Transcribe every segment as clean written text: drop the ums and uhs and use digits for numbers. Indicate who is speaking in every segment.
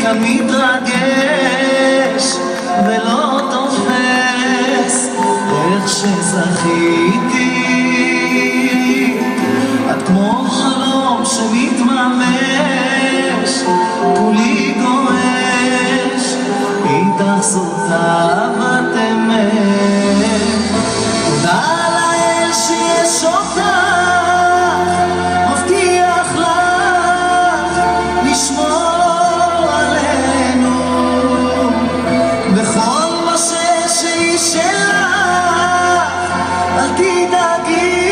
Speaker 1: כאן מתרגש ולא תופס איך שזכיתי. את כמו חלום שמתממש, כולי גועש, איתך זאת אהבת אמת. תודה לאל שיש אותך, מבטיח לך לשמור עלינו בכל מה שלי שלך. אל תדאגי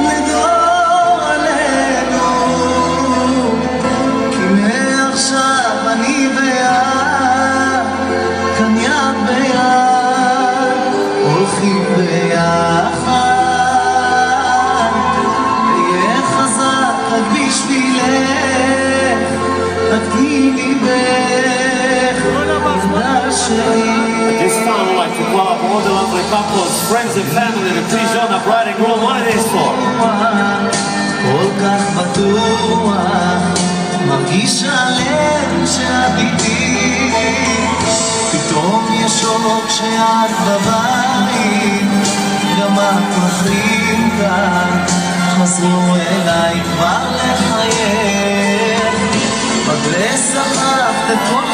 Speaker 1: לדור עלינו, כי מעכשיו אני ואת כאן יד ביד הולכים ביחד. אהיה חזק רק בשבילך, רק תהי ליבך ילדה שלי.
Speaker 2: This time I'd like to call up all the lovely couples, friends and family to please join the bride and groom. What it is for?
Speaker 1: כל כך בטוח, מרגיש הלב שאת איתי. פתאום יש אור כשאת בבית, גם הפרחים כאן חזרו אליי כבר לחייך. בגלי סחבת את כל